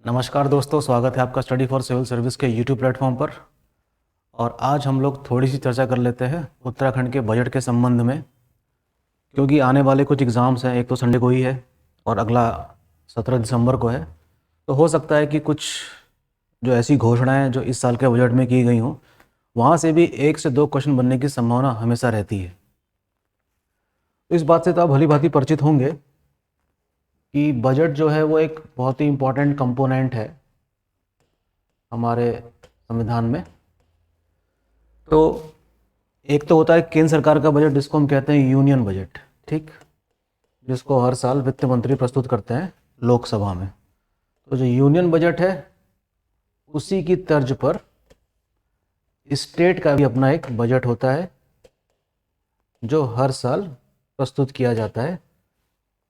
नमस्कार दोस्तों, स्वागत है आपका स्टडी फॉर सिविल सर्विस के यूट्यूब प्लेटफॉर्म पर। और आज हम लोग थोड़ी सी चर्चा कर लेते हैं उत्तराखंड के बजट के संबंध में, क्योंकि आने वाले कुछ एग्ज़ाम्स हैं। एक तो संडे को ही है और अगला 17 दिसंबर को है। तो हो सकता है कि कुछ जो ऐसी घोषणाएं जो इस साल के बजट में की गई हों, वहाँ से भी 1 से 2 क्वेश्चन बनने की संभावना हमेशा रहती है। तो इस बात से तो आप भली भांति परिचित होंगे कि बजट जो है वो एक बहुत ही इम्पोर्टेंट कंपोनेंट है हमारे संविधान में। तो एक तो होता है केंद्र सरकार का बजट, जिसको हम कहते हैं यूनियन बजट, ठीक, जिसको हर साल वित्त मंत्री प्रस्तुत करते हैं लोकसभा में। तो जो यूनियन बजट है उसी की तर्ज पर स्टेट का भी अपना एक बजट होता है जो हर साल प्रस्तुत किया जाता है।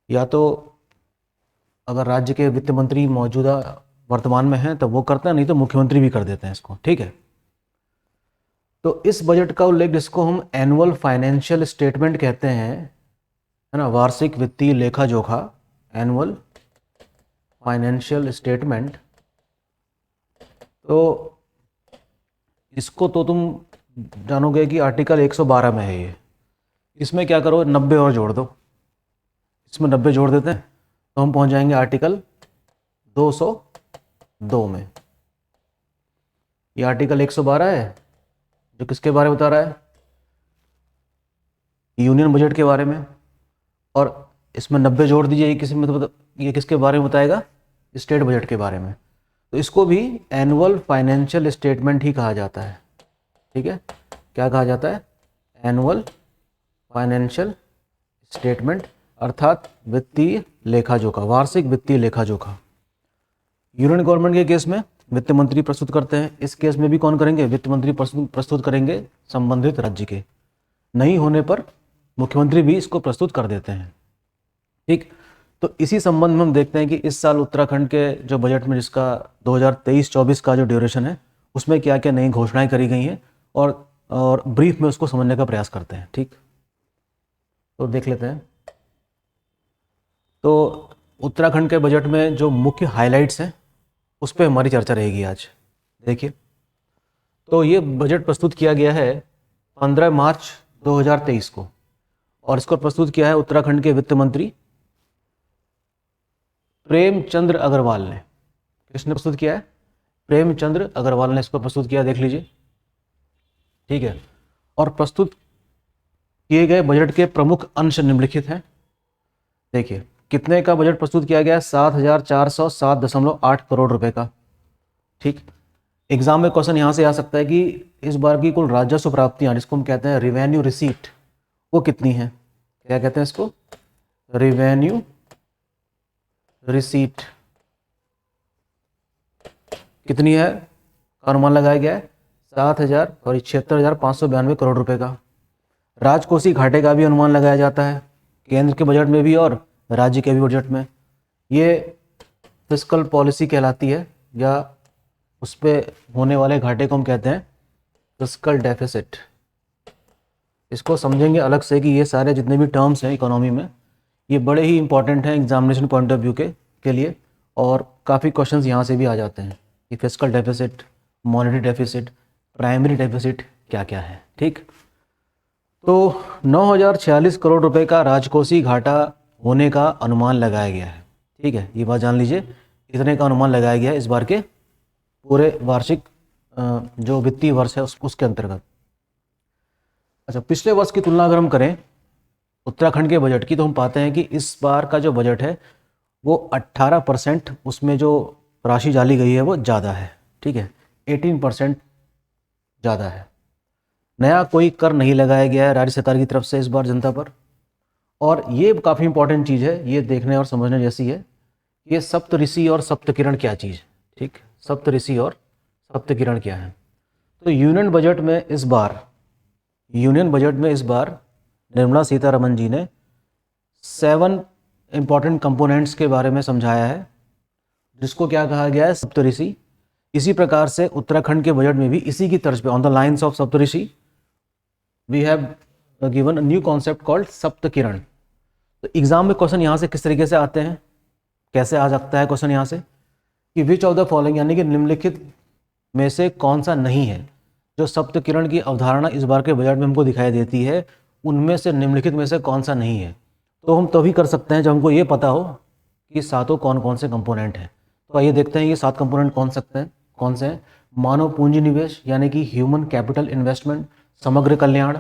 या तो अगर राज्य के वित्त मंत्री मौजूदा वर्तमान में हैं तो वो करते हैं, नहीं तो मुख्यमंत्री भी कर देते हैं इसको, ठीक है। तो इस बजट का उल्लेख, जिसको हम एनुअल फाइनेंशियल स्टेटमेंट कहते हैं, है ना, वार्षिक वित्तीय लेखा जोखा, एनुअल फाइनेंशियल स्टेटमेंट, तो इसको तो तुम जानोगे कि आर्टिकल 112 में है ये। इसमें क्या करो, 90 और जोड़ दो, इसमें 90 जोड़ देते हैं तो हम पहुंच जाएंगे आर्टिकल 202 में। ये आर्टिकल 112 है जो किसके बारे में बता रहा है, यूनियन बजट के बारे में। और इसमें 90 जोड़ दीजिए, ये किसके बारे में बताएगा, स्टेट बजट के बारे में। तो इसको भी एनुअल फाइनेंशियल स्टेटमेंट ही कहा जाता है, ठीक है। क्या कहा जाता है, एनुअल फाइनेंशियल स्टेटमेंट, अर्थात वित्तीय लेखा जोखा, वार्षिक वित्तीय लेखा जोखा। यूनियन गवर्नमेंट के केस में वित्त मंत्री प्रस्तुत करते हैं, इस केस में भी कौन करेंगे, वित्त मंत्री प्रस्तुत करेंगे संबंधित राज्य के। नहीं होने पर मुख्यमंत्री भी इसको प्रस्तुत कर देते हैं, ठीक। तो इसी संबंध में हम देखते हैं कि इस साल उत्तराखंड के जो बजट में, जिसका 2023-24 का जो ड्यूरेशन है, उसमें क्या क्या नई घोषणाएं करी गई हैं और ब्रीफ में उसको समझने का प्रयास करते हैं, ठीक। तो देख लेते हैं। तो उत्तराखंड के बजट में जो मुख्य हाइलाइट्स हैं उस पर हमारी चर्चा रहेगी आज। देखिए, तो ये बजट प्रस्तुत किया गया है 15 मार्च 2023 को, और इसको प्रस्तुत किया है उत्तराखंड के वित्त मंत्री प्रेमचंद्र अग्रवाल ने। किसने प्रस्तुत किया है, प्रेमचंद्र अग्रवाल ने इसको प्रस्तुत किया, देख लीजिए, ठीक है। और प्रस्तुत किए गए बजट के प्रमुख अंश निम्नलिखित हैं। देखिए, कितने का बजट प्रस्तुत किया गया है, 7,407.8 करोड़ रुपए का, ठीक। एग्जाम में क्वेश्चन यहाँ से आ सकता है कि इस बार की कुल राजस्व प्राप्तियां, जिसको हम कहते हैं रिवेन्यू रिसीट, वो कितनी है। क्या कहते हैं इसको, रिवेन्यू रिसीट कितनी है का अनुमान लगाया गया है, 76,592 करोड़ रुपए का। राजकोषीय घाटे का भी अनुमान लगाया जाता है, केंद्र के बजट में भी और राज्य के भी बजट में। ये फिस्कल पॉलिसी कहलाती है, या उस पर होने वाले घाटे को हम कहते हैं फिस्कल डेफिसिट। इसको समझेंगे अलग से कि ये सारे जितने भी टर्म्स हैं इकोनॉमी में, ये बड़े ही इंपॉर्टेंट हैं एग्जामिनेशन पॉइंट ऑफ व्यू के लिए। और काफ़ी क्वेश्चंस यहाँ से भी आ जाते हैं कि fiscal deficit, monetary deficit, primary deficit क्या क्या है, ठीक। तो 9,046 करोड़ रुपए का राजकोषीय घाटा होने का अनुमान लगाया गया है, ठीक है। ये बात जान लीजिए, इतने का अनुमान लगाया गया है इस बार के पूरे वार्षिक जो वित्तीय वर्ष है उसके अंतर्गत। अच्छा, पिछले वर्ष की तुलना अगर हम करें उत्तराखंड के बजट की, तो हम पाते हैं कि इस बार का जो बजट है वो 18% उसमें जो राशि डाली गई है वो ज़्यादा है, ठीक है, 18% ज़्यादा है। नया कोई कर नहीं लगाया गया है राज्य सरकार की तरफ से इस बार जनता पर। और ये काफ़ी इंपॉर्टेंट चीज़ है, ये देखने और समझने जैसी है, ये सप्तऋषि और सप्तकिरण क्या चीज़ है, ठीक। सप्तऋषि और सप्तकिरण क्या है। तो यूनियन बजट में इस बार निर्मला सीतारमण जी ने 7 इंपॉर्टेंट कंपोनेंट्स के बारे में समझाया है, जिसको क्या कहा गया है, सप्तऋषि। इसी प्रकार से उत्तराखंड के बजट में भी इसी की तर्ज पे, on the lines of Saptarishi, we have given a new concept called Saptakiran. तो एग्जाम में क्वेश्चन यहाँ से किस तरीके से आते हैं, कैसे आ सकता है क्वेश्चन यहाँ से, कि विच ऑफ द फॉलोइंग, यानी कि निम्नलिखित में से कौन सा नहीं है। जो सप्त किरण की अवधारणा इस बार के बजट में हमको दिखाई देती है, उनमें से निम्नलिखित में से कौन सा नहीं है। तो हम तभी कर सकते हैं जब हमको ये पता हो कि सातों कौन कौन से कंपोनेंट हैं। तो आइए देखते हैं ये 7 कंपोनेंट कौन से हैं। मानव पूंजी निवेश यानी कि ह्यूमन कैपिटल इन्वेस्टमेंट, समग्र कल्याण,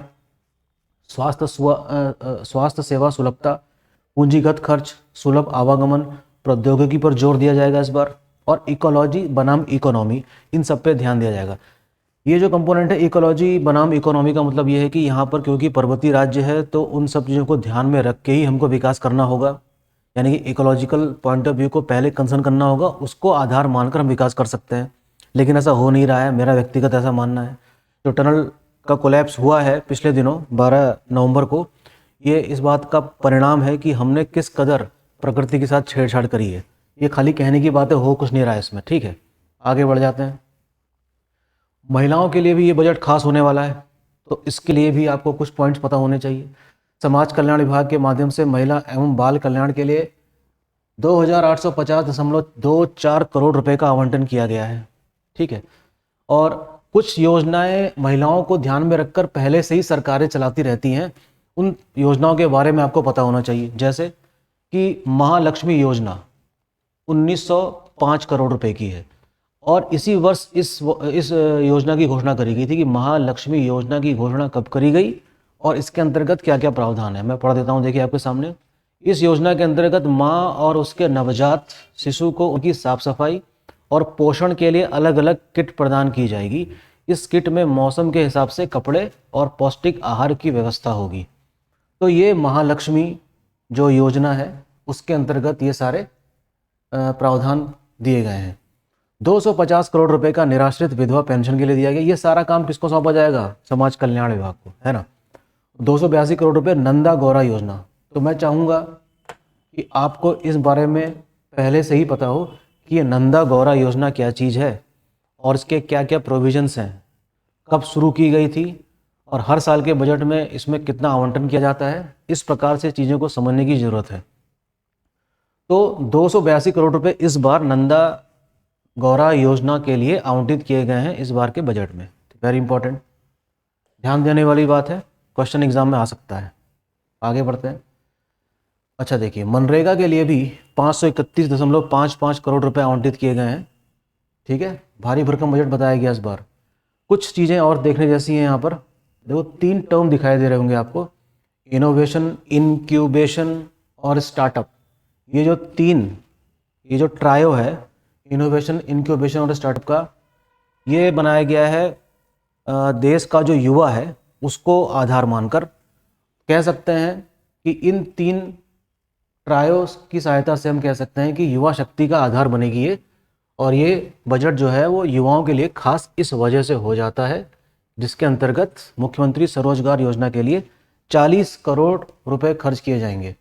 स्वास्थ्य सेवा सुलभता, पूंजीगत खर्च, सुलभ आवागमन, प्रौद्योगिकी पर जोर दिया जाएगा इस बार, और इकोलॉजी बनाम इकोनॉमी, इन सब पे ध्यान दिया जाएगा। ये जो कंपोनेंट है इकोलॉजी बनाम इकोनॉमी का मतलब ये है कि यहाँ पर क्योंकि पर्वतीय राज्य है तो उन सब चीज़ों को ध्यान में रख के ही हमको विकास करना होगा, यानी कि इकोलॉजिकल पॉइंट ऑफ व्यू को पहले कंसर्न करना होगा, उसको आधार मानकर हम विकास कर सकते हैं। लेकिन ऐसा हो नहीं रहा है, मेरा व्यक्तिगत ऐसा मानना है। जो टनल का कोलैप्स हुआ है पिछले दिनों 12 नवंबर को, ये इस बात का परिणाम है कि हमने किस कदर प्रकृति के साथ छेड़छाड़ करी है। ये खाली कहने की बातें हो कुछ नहीं रहा है इसमें, ठीक है। आगे बढ़ जाते हैं। महिलाओं के लिए भी ये बजट खास होने वाला है, तो इसके लिए भी आपको कुछ पॉइंट्स पता होने चाहिए। समाज कल्याण विभाग के माध्यम से महिला एवं बाल कल्याण के लिए 2850.24 करोड़ रुपए का आवंटन किया गया है, ठीक है। और कुछ योजनाएं महिलाओं को ध्यान में रखकर पहले से ही सरकारें चलाती रहती हैं, उन योजनाओं के बारे में आपको पता होना चाहिए। जैसे कि महालक्ष्मी योजना 1905 करोड़ रुपए की है, और इसी वर्ष इस योजना की घोषणा करी गई थी कि महालक्ष्मी योजना की घोषणा कब करी गई और इसके अंतर्गत क्या क्या प्रावधान है। मैं पढ़ देता हूँ, देखिए आपके सामने। इस योजना के अंतर्गत माँ और उसके नवजात शिशु को उनकी साफ सफाई और पोषण के लिए अलग अलग किट प्रदान की जाएगी। इस किट में मौसम के हिसाब से कपड़े और पौष्टिक आहार की व्यवस्था होगी। तो ये महालक्ष्मी जो योजना है उसके अंतर्गत ये सारे प्रावधान दिए गए हैं। 250 करोड़ रुपए का निराश्रित विधवा पेंशन के लिए दिया गया। ये सारा काम किसको सौंपा जाएगा? समाज कल्याण विभाग को, है ना। 282 करोड़ रुपए नंदा गौरा योजना। तो मैं चाहूँगा कि आपको इस बारे में पहले से ही पता हो कि ये नंदा गौरा योजना क्या चीज़ है और इसके क्या क्या प्रोविजंस हैं, कब शुरू की गई थी और हर साल के बजट में इसमें कितना आवंटन किया जाता है। इस प्रकार से चीज़ों को समझने की ज़रूरत है। तो 282 करोड़ रुपए इस बार नंदा गौरा योजना के लिए आवंटित किए गए हैं इस बार के बजट में। वेरी इंपॉर्टेंट, ध्यान देने वाली बात है, क्वेश्चन एग्जाम में आ सकता है। आगे बढ़ते हैं। अच्छा देखिए, मनरेगा के लिए भी 531.55 करोड़ रुपए आवंटित किए गए हैं, ठीक है। भारी भरकम बजट बताया गया इस बार। कुछ चीज़ें और देखने जैसी हैं यहाँ पर। देखो 3 टर्म दिखाई दे रहे होंगे आपको, इनोवेशन, इंक्यूबेशन और स्टार्टअप। ये जो ट्रायो है, इनोवेशन, इंक्यूबेशन और स्टार्टअप का, ये बनाया गया है देश का जो युवा है उसको आधार मानकर। कह सकते हैं कि इन 3 ट्रायोस की सहायता से हम कह सकते हैं कि युवा शक्ति का आधार बनेगी ये। और ये बजट जो है वो युवाओं के लिए खास इस वजह से हो जाता है, जिसके अंतर्गत मुख्यमंत्री स्वरोजगार योजना के लिए 40 करोड़ रुपए खर्च किए जाएंगे।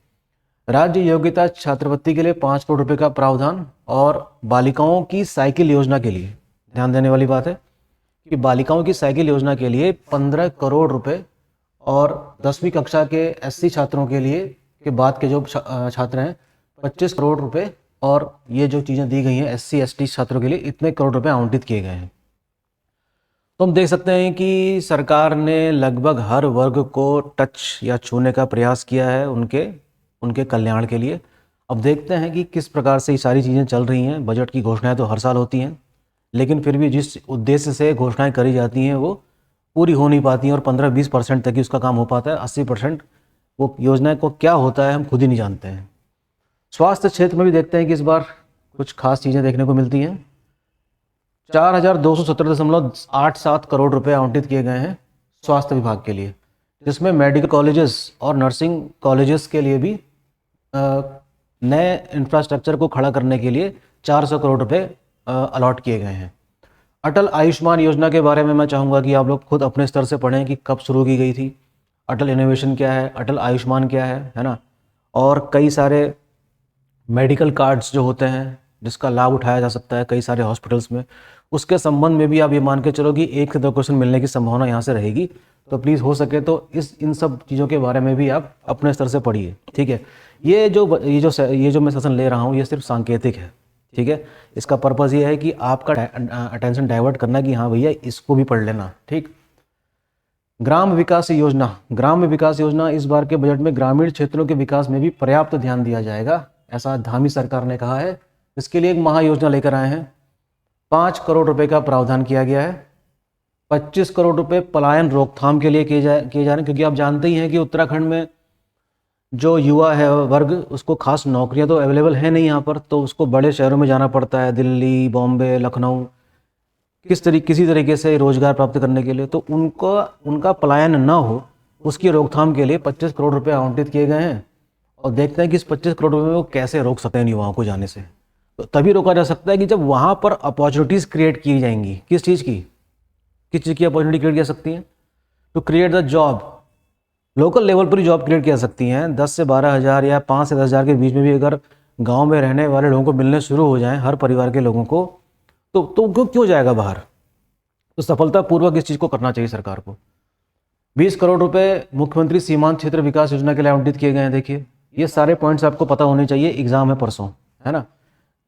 राज्य योग्यता छात्रवृत्ति के लिए 5 करोड़ रुपए का प्रावधान, और बालिकाओं की साइकिल योजना के लिए ध्यान देने वाली बात है कि बालिकाओं की साइकिल योजना के लिए 15 करोड़ रुपए, और 10वीं कक्षा के एससी छात्रों के लिए के बाद के जो छात्र हैं 25 करोड़ रुपए, और ये जो चीज़ें दी गई हैं एससी एसटी छात्रों के लिए इतने करोड़ रुपए आवंटित किए गए हैं। तो हम देख सकते हैं कि सरकार ने लगभग हर वर्ग को टच या छूने का प्रयास किया है उनके कल्याण के लिए। अब देखते हैं कि किस प्रकार से ये सारी चीज़ें चल रही हैं। बजट की घोषणाएं तो हर साल होती हैं, लेकिन फिर भी जिस उद्देश्य से घोषणाएं करी जाती हैं वो पूरी हो नहीं पाती हैं, और 15-20% तक ही उसका काम हो पाता है। 80% वो योजनाएं को क्या होता है हम खुद ही नहीं जानते हैं। स्वास्थ्य क्षेत्र में भी देखते हैं कि इस बार कुछ खास चीज़ें देखने को मिलती हैं। 4217.87 करोड़ रुपए आवंटित किए गए हैं स्वास्थ्य विभाग के लिए, जिसमें मेडिकल कॉलेजेस और नर्सिंग कॉलेजेस के लिए भी नए इंफ्रास्ट्रक्चर को खड़ा करने के लिए 400 करोड़ रुपए अलॉट किए गए हैं। अटल आयुष्मान योजना के बारे में मैं चाहूँगा कि आप लोग खुद अपने स्तर से पढ़ें कि कब शुरू की गई थी, अटल इनोवेशन क्या है, अटल आयुष्मान क्या है ना। और कई सारे मेडिकल कार्ड्स जो होते हैं जिसका लाभ उठाया जा सकता है कई सारे हॉस्पिटल्स में, उसके संबंध में भी आप ये मान के चलो कि 1 से 2 क्वेश्चन मिलने की संभावना यहाँ से रहेगी। तो प्लीज़ हो सके तो इन सब चीज़ों के बारे में भी आप अपने स्तर से पढ़िए, ठीक है। ये जो मैं सेशन ले रहा हूँ ये सिर्फ सांकेतिक है, ठीक है, इसका पर्पज़ ये है कि आपका अटेंशन डाइवर्ट करना कि हाँ भैया इसको भी पढ़ लेना। ठीक, ग्राम विकास योजना, इस बार के बजट में ग्रामीण क्षेत्रों के विकास में भी पर्याप्त ध्यान दिया जाएगा, ऐसा धामी सरकार ने कहा है। इसके लिए एक महायोजना लेकर आए हैं। 5 करोड़ रुपए का प्रावधान किया गया है। 25 करोड़ रुपए पलायन रोकथाम के लिए किए जा रहे हैं, क्योंकि आप जानते ही हैं कि उत्तराखंड में जो युवा है वर्ग, उसको खास नौकरियां तो अवेलेबल है नहीं यहाँ पर, तो उसको बड़े शहरों में जाना पड़ता है, दिल्ली, बॉम्बे, लखनऊ, किसी तरीके से रोजगार प्राप्त करने के लिए। तो उनका पलायन न हो, उसकी रोकथाम के लिए 25 करोड़ रुपए आवंटित किए गए हैं। और देखते हैं कि इस 25 करोड़ रुपए में वो कैसे रोक सकते हैं युवाओं को जाने से। तो तभी रोका जा सकता है कि जब वहाँ पर अपॉर्चुनिटीज़ क्रिएट की जाएंगी। किस चीज़ की अपॉर्चुनिटी क्रिएट कर सकती हैं? To create the job. Local level पर ही जॉब क्रिएट कर सकती हैं। 10 से 12 हज़ार या 5 से 10 हज़ार के बीच में भी अगर गांव में रहने वाले लोगों को मिलने शुरू हो जाएं, हर परिवार के लोगों को, तो क्यों जाएगा बाहर? तो सफलतापूर्वक इस चीज़ को करना चाहिए सरकार को। 20 करोड़ रुपए मुख्यमंत्री सीमांत क्षेत्र विकास योजना के लिए आवंटित किए गए हैं। देखिए, ये सारे पॉइंट्स आपको पता होने चाहिए, एग्जाम है परसों, है ना।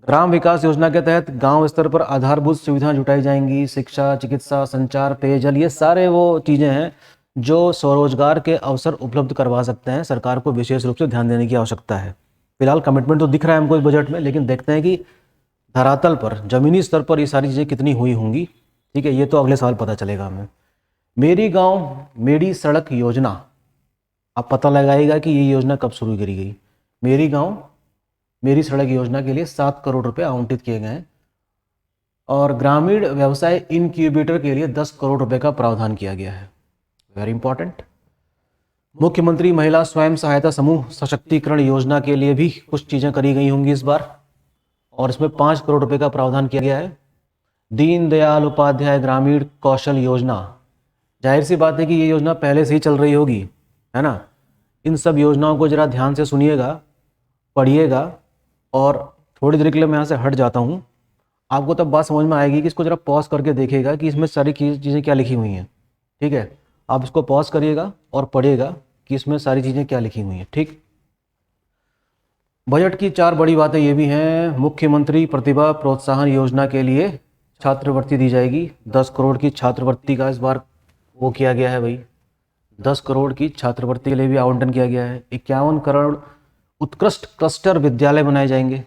ग्राम विकास योजना के तहत गांव स्तर पर आधारभूत सुविधाएं जुटाई जाएंगी। शिक्षा, चिकित्सा, संचार, पेयजल, ये सारे वो चीज़ें हैं जो स्वरोजगार के अवसर उपलब्ध करवा सकते हैं। सरकार को विशेष रूप से ध्यान देने की आवश्यकता है। फिलहाल कमिटमेंट तो दिख रहा है हमको इस बजट में, लेकिन देखते हैं कि धरातल पर, जमीनी स्तर पर ये सारी चीज़ें कितनी हुई होंगी। ठीक है, ये तो अगले साल पता चलेगा हमें। मेरी गांव मेरी सड़क योजना, आप पता लगाइएगा कि ये योजना कब शुरू करी गई। मेरी गांव मेरी सड़क योजना के लिए 7 करोड़ रुपए आवंटित किए गए हैं। और ग्रामीण व्यवसाय इनक्यूबेटर के लिए 10 करोड़ रुपए का प्रावधान किया गया है। Very important. मुख्यमंत्री महिला स्वयं सहायता समूह सशक्तिकरण योजना के लिए भी कुछ चीज़ें करी गई होंगी इस बार, और इसमें 5 करोड़ रुपए का प्रावधान किया गया है। दीनदयाल उपाध्याय ग्रामीण कौशल योजना, जाहिर सी बात है कि ये योजना पहले से ही चल रही होगी, है ना। इन सब योजनाओं को जरा ध्यान से सुनिएगा, पढ़िएगा, और थोड़ी देर के लिए मैं यहाँ से हट जाता हूँ। आपको तब बात समझ में आएगी कि इसको जरा पॉज करके देखिएगा कि इसमें सारी चीज़ें क्या लिखी हुई हैं। ठीक है, आप इसको पॉज करिएगा और पढ़िएगा कि इसमें सारी चीज़ें क्या लिखी हुई हैं। ठीक, बजट की 4 बड़ी बातें ये भी हैं। मुख्यमंत्री प्रतिभा प्रोत्साहन योजना के लिए छात्रवृत्ति दी जाएगी। 10 करोड़ की छात्रवृत्ति का इस बार वो किया गया है भाई, 10 करोड़ की छात्रवृत्ति के लिए भी आवंटन किया गया है। 51 करोड़ उत्कृष्ट क्लस्टर विद्यालय बनाए जाएंगे।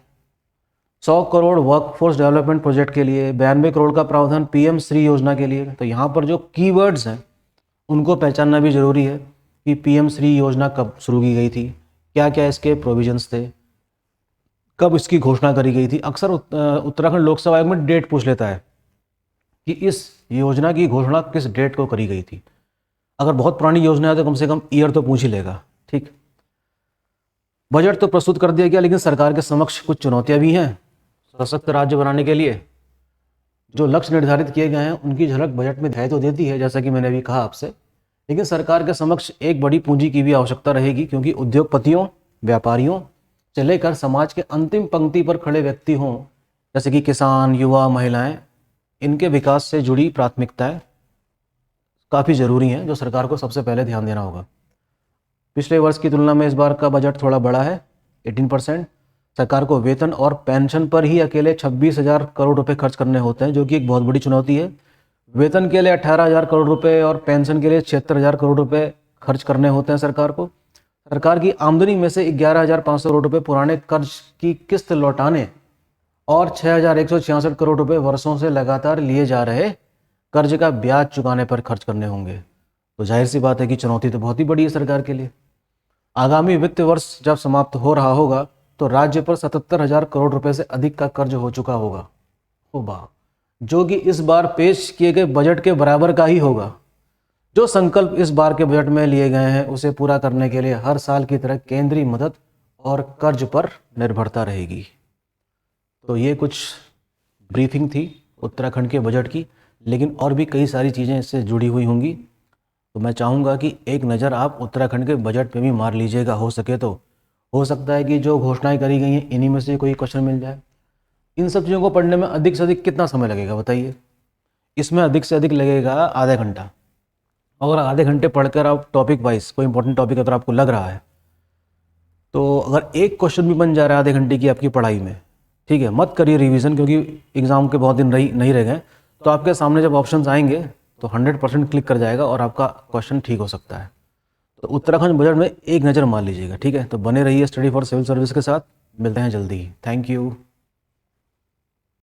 100 करोड़ वर्कफोर्स डेवलपमेंट प्रोजेक्ट के लिए। 92 करोड़ का प्रावधान पीएम श्री योजना के लिए। तो यहाँ पर जो कीवर्ड्स हैं उनको पहचानना भी जरूरी है कि पीएम श्री योजना कब शुरू की गई थी, क्या क्या इसके प्रोविजंस थे, कब इसकी घोषणा करी गई थी। अक्सर उत्तराखंड लोकसेवा आयोग में डेट पूछ लेता है कि इस योजना की घोषणा किस डेट को करी गई थी। अगर बहुत पुरानी योजना है तो कम से कम ईयर तो पूछ ही लेगा। ठीक, बजट तो प्रस्तुत कर दिया गया, लेकिन सरकार के समक्ष कुछ चुनौतियां भी हैं। सशक्त राज्य बनाने के लिए जो लक्ष्य निर्धारित किए गए हैं उनकी झलक बजट में दिखाई तो देती है, जैसा कि मैंने अभी कहा आपसे, लेकिन सरकार के समक्ष एक बड़ी पूंजी की भी आवश्यकता रहेगी, क्योंकि उद्योगपतियों, व्यापारियों से लेकर समाज के अंतिम पंक्ति पर खड़े व्यक्ति हों, जैसे कि किसान, युवा, महिलाएं, इनके विकास से जुड़ी प्राथमिकताएं काफ़ी ज़रूरी हैं, जो सरकार को सबसे पहले ध्यान देना होगा। पिछले वर्ष की तुलना में इस बार का बजट थोड़ा बड़ा है, 18%। सरकार को वेतन और पेंशन पर ही अकेले 26,000 करोड़ रुपए खर्च करने होते हैं, जो कि एक बहुत बड़ी चुनौती है। वेतन के लिए 18,000 करोड़ रुपए और पेंशन के लिए 76,000 करोड़ रुपए खर्च करने होते हैं सरकार को। सरकार की आमदनी में से 11,500 करोड़ रुपए पुराने कर्ज की किस्त लौटाने और 6,166 करोड़ रुपए वर्षों से लगातार लिए जा रहे कर्ज का ब्याज चुकाने पर खर्च करने होंगे। तो जाहिर सी बात है कि चुनौती तो बहुत ही बड़ी है सरकार के लिए। आगामी वित्त वर्ष जब समाप्त हो रहा होगा तो राज्य पर 77,000 करोड़ रुपए से अधिक का कर्ज हो चुका होगा, जो कि इस बार पेश किए गए बजट के बराबर का ही होगा। जो संकल्प इस बार के बजट में लिए गए हैं उसे पूरा करने के लिए हर साल की तरह केंद्रीय मदद और कर्ज पर निर्भरता रहेगी। तो ये कुछ ब्रीफिंग थी उत्तराखंड के बजट की, लेकिन और भी कई सारी चीज़ें इससे जुड़ी हुई होंगी। तो मैं चाहूँगा कि एक नज़र आप उत्तराखंड के बजट पे भी मार लीजिएगा, हो सके तो। हो सकता है कि जो घोषणाएं करी गई हैं इन्हीं में से कोई क्वेश्चन मिल जाए। इन सब चीज़ों को पढ़ने में अधिक से अधिक कितना समय लगेगा बताइए? इसमें अधिक से अधिक लगेगा आधा घंटा। अगर आधे घंटे पढ़कर आप टॉपिक वाइज कोई इंपॉर्टेंट टॉपिक अगर आपको लग रहा है, तो अगर एक क्वेश्चन भी बन जा रहा है आधे घंटे की आपकी पढ़ाई में, ठीक है, मत करिए रिवीजन, क्योंकि एग्ज़ाम के बहुत दिन नहीं रह गए। तो आपके सामने जब ऑप्शंस आएंगे तो 100% क्लिक कर जाएगा और आपका क्वेश्चन ठीक हो सकता है। तो उत्तराखंड बजट में एक नज़र मार लीजिएगा, ठीक है। तो बने रहिए स्टडी फॉर सिविल सर्विस के साथ, मिलते हैं जल्दी ही। Thank you.